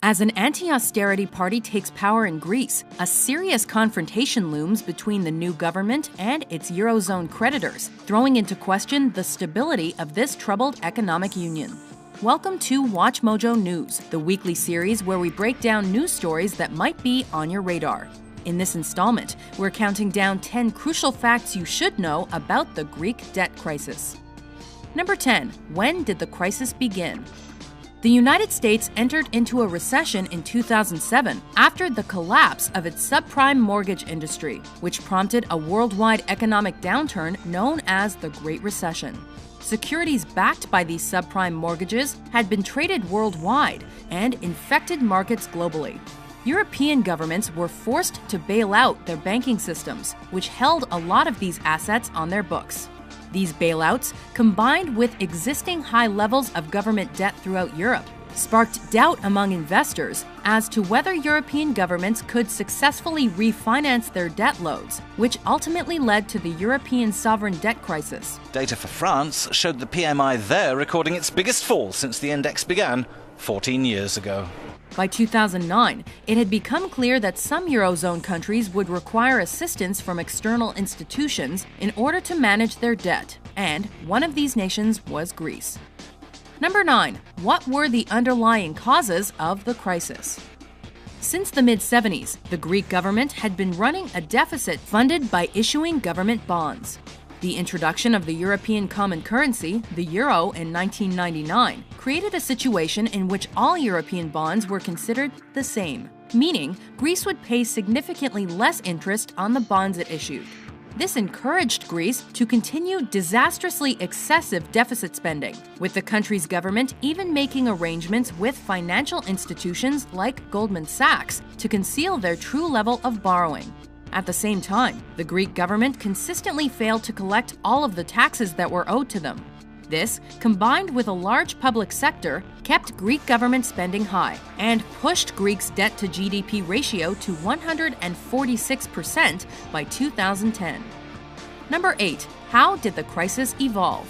As an anti-austerity party takes power in Greece, a serious confrontation looms between the new government and its Eurozone creditors, throwing into question the stability of this troubled economic union. Welcome to Watch Mojo News, the weekly series where we break down news stories that might be on your radar. In this installment, we're counting down 10 crucial facts you should know about the Greek debt crisis. Number 10. When did the crisis begin? The United States entered into a recession in 2007 after the collapse of its subprime mortgage industry, which prompted a worldwide economic downturn known as the Great Recession. Securities backed by these subprime mortgages had been traded worldwide and infected markets globally. European governments were forced to bail out their banking systems, which held a lot of these assets on their books. These bailouts, combined with existing high levels of government debt throughout Europe, sparked doubt among investors as to whether European governments could successfully refinance their debt loads, which ultimately led to the European sovereign debt crisis. Data for France showed the PMI there recording its biggest fall since the index began 14 years ago. By 2009, it had become clear that some Eurozone countries would require assistance from external institutions in order to manage their debt, and one of these nations was Greece. Number 9. What were the underlying causes of the crisis? Since the mid-70s, the Greek government had been running a deficit funded by issuing government bonds. The introduction of the European common currency, the euro, in 1999 created a situation in which all European bonds were considered the same, meaning Greece would pay significantly less interest on the bonds it issued. This encouraged Greece to continue disastrously excessive deficit spending, with the country's government even making arrangements with financial institutions like Goldman Sachs to conceal their true level of borrowing. At the same time, the Greek government consistently failed to collect all of the taxes that were owed to them. This, combined with a large public sector, kept Greek government spending high and pushed Greece's debt-to-GDP ratio to 146% by 2010. Number 8. How did the crisis evolve?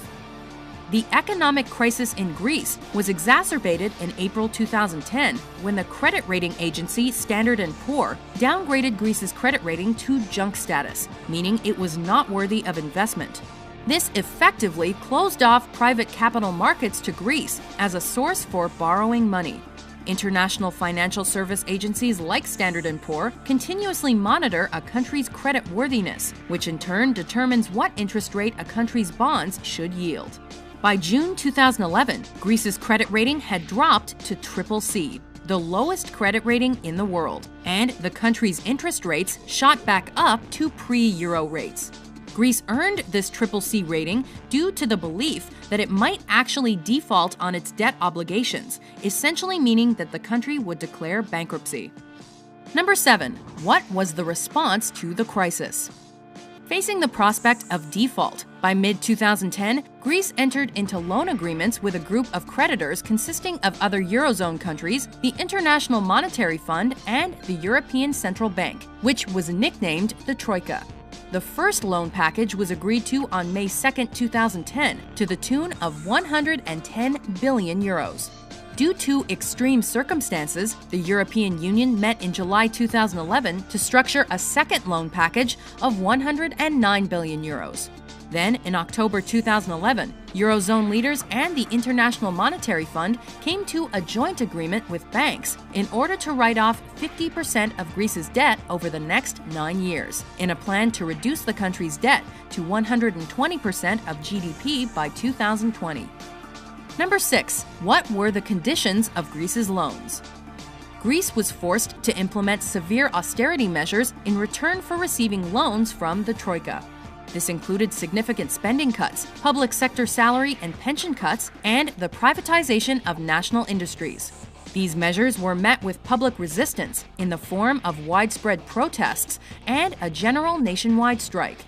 The economic crisis in Greece was exacerbated in April 2010 when the credit rating agency Standard & Poor downgraded Greece's credit rating to junk status, meaning it was not worthy of investment. This effectively closed off private capital markets to Greece as a source for borrowing money. International financial service agencies like Standard & Poor continuously monitor a country's credit worthiness, which in turn determines what interest rate a country's bonds should yield. By June 2011, Greece's credit rating had dropped to CCC, the lowest credit rating in the world, and the country's interest rates shot back up to pre-euro rates. Greece earned this CCC rating due to the belief that it might actually default on its debt obligations, essentially meaning that the country would declare bankruptcy. Number 7. What was the response to the crisis? Facing the prospect of default, by mid-2010, Greece entered into loan agreements with a group of creditors consisting of other Eurozone countries, the International Monetary Fund, and the European Central Bank, which was nicknamed the Troika. The first loan package was agreed to on May 2, 2010, to the tune of 110 billion euros. Due to extreme circumstances, the European Union met in July 2011 to structure a second loan package of 109 billion euros. Then, in October 2011, Eurozone leaders and the International Monetary Fund came to a joint agreement with banks in order to write off 50% of Greece's debt over the next 9 years, in a plan to reduce the country's debt to 120% of GDP by 2020. Number 6. What were the conditions of Greece's loans? Greece was forced to implement severe austerity measures in return for receiving loans from the Troika. This included significant spending cuts, public sector salary and pension cuts, and the privatization of national industries. These measures were met with public resistance in the form of widespread protests and a general nationwide strike.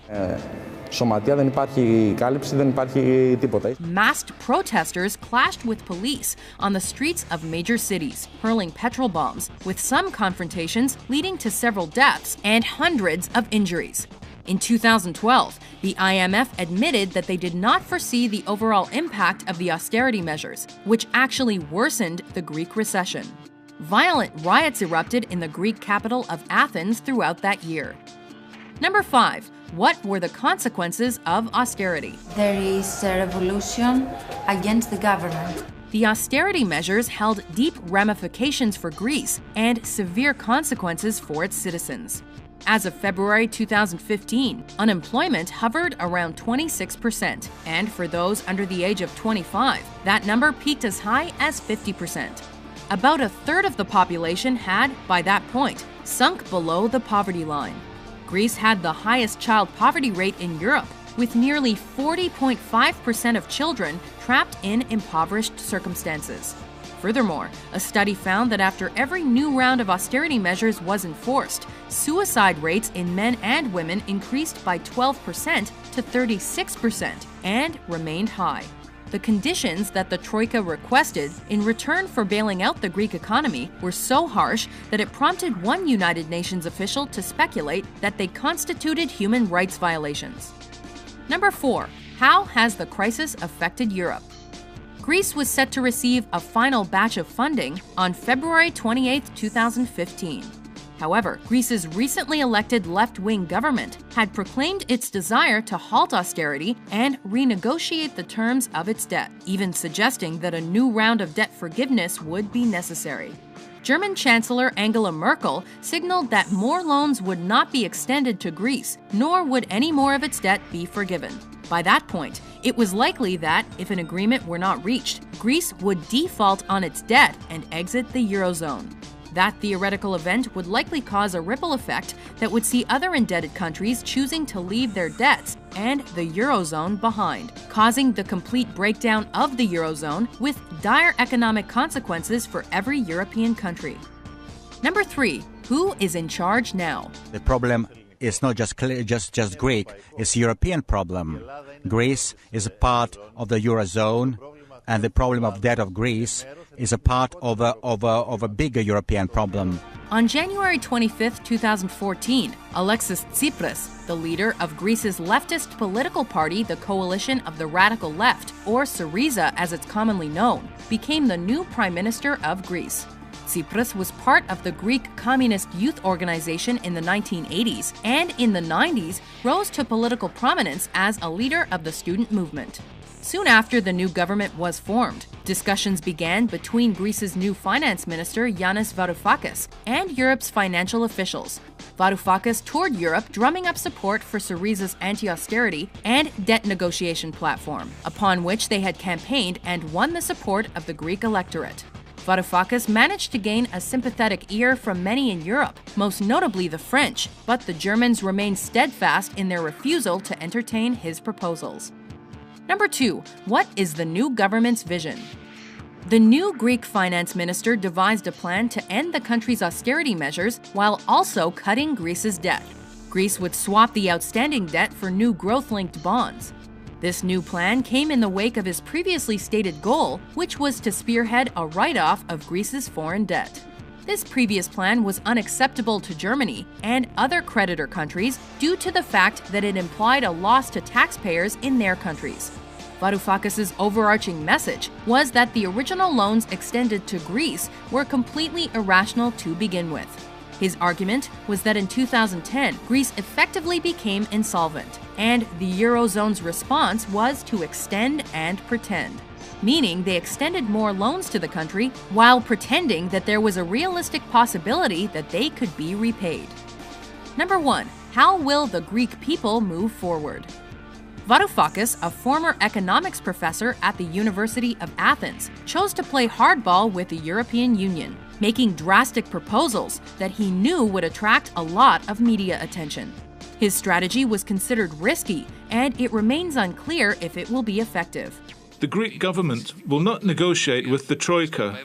Masked protesters clashed with police on the streets of major cities, hurling petrol bombs, with some confrontations leading to several deaths and hundreds of injuries. In 2012, the IMF admitted that they did not foresee the overall impact of the austerity measures, which actually worsened the Greek recession. Violent riots erupted in the Greek capital of Athens throughout that year. Number 5. What were the consequences of austerity? There is a revolution against the government. The austerity measures held deep ramifications for Greece and severe consequences for its citizens. As of February 2015, unemployment hovered around 26%, and for those under the age of 25, that number peaked as high as 50%. About a third of the population had, by that point, sunk below the poverty line. Greece had the highest child poverty rate in Europe, with nearly 40.5% of children trapped in impoverished circumstances. Furthermore, a study found that after every new round of austerity measures was enforced, suicide rates in men and women increased by 12% to 36% and remained high. The conditions that the Troika requested in return for bailing out the Greek economy were so harsh that it prompted one United Nations official to speculate that they constituted human rights violations. Number 4. How has the crisis affected Europe? Greece was set to receive a final batch of funding on February 28, 2015. However, Greece's recently elected left-wing government had proclaimed its desire to halt austerity and renegotiate the terms of its debt, even suggesting that a new round of debt forgiveness would be necessary. German Chancellor Angela Merkel signaled that more loans would not be extended to Greece, nor would any more of its debt be forgiven. By that point, it was likely that, if an agreement were not reached, Greece would default on its debt and exit the Eurozone. That theoretical event would likely cause a ripple effect that would see other indebted countries choosing to leave their debts and the Eurozone behind, causing the complete breakdown of the Eurozone with dire economic consequences for every European country. Number 3. Who is in charge now? The problem is not just Greek, it's a European problem. Greece is a part of the Eurozone, and the problem of debt of Greece is a part of a bigger European problem. On January 25, 2014, Alexis Tsipras, the leader of Greece's leftist political party, the Coalition of the Radical Left, or Syriza as it's commonly known, became the new Prime Minister of Greece. Tsipras was part of the Greek Communist Youth Organization in the 1980s and in the 90s rose to political prominence as a leader of the student movement. Soon after the new government was formed, discussions began between Greece's new finance minister Yanis Varoufakis and Europe's financial officials. Varoufakis toured Europe drumming up support for Syriza's anti-austerity and debt negotiation platform, upon which they had campaigned and won the support of the Greek electorate. Varoufakis managed to gain a sympathetic ear from many in Europe, most notably the French, but the Germans remained steadfast in their refusal to entertain his proposals. Number 2. What is the new government's vision? The new Greek finance minister devised a plan to end the country's austerity measures while also cutting Greece's debt. Greece would swap the outstanding debt for new growth-linked bonds. This new plan came in the wake of his previously stated goal, which was to spearhead a write-off of Greece's foreign debt. This previous plan was unacceptable to Germany and other creditor countries due to the fact that it implied a loss to taxpayers in their countries. Varoufakis' overarching message was that the original loans extended to Greece were completely irrational to begin with. His argument was that in 2010, Greece effectively became insolvent, and the Eurozone's response was to extend and pretend, meaning they extended more loans to the country while pretending that there was a realistic possibility that they could be repaid. Number 1. How will the Greek people move forward? Varoufakis, a former economics professor at the University of Athens, chose to play hardball with the European Union, making drastic proposals that he knew would attract a lot of media attention. His strategy was considered risky, and it remains unclear if it will be effective. The Greek government will not negotiate with the Troika,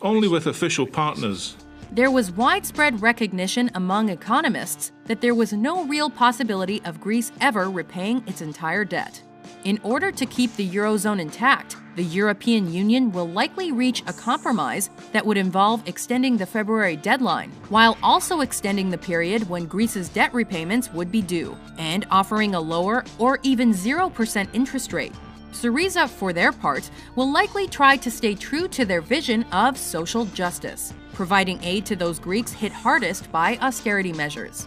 only with official partners. There was widespread recognition among economists that there was no real possibility of Greece ever repaying its entire debt. In order to keep the Eurozone intact, the European Union will likely reach a compromise that would involve extending the February deadline, while also extending the period when Greece's debt repayments would be due, and offering a lower or even 0% interest rate. Syriza, for their part, will likely try to stay true to their vision of social justice, providing aid to those Greeks hit hardest by austerity measures.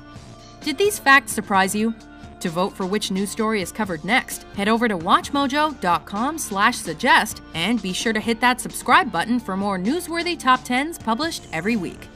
Did these facts surprise you? To vote for which news story is covered next, head over to watchmojo.com/suggest and be sure to hit that subscribe button for more newsworthy top 10s published every week.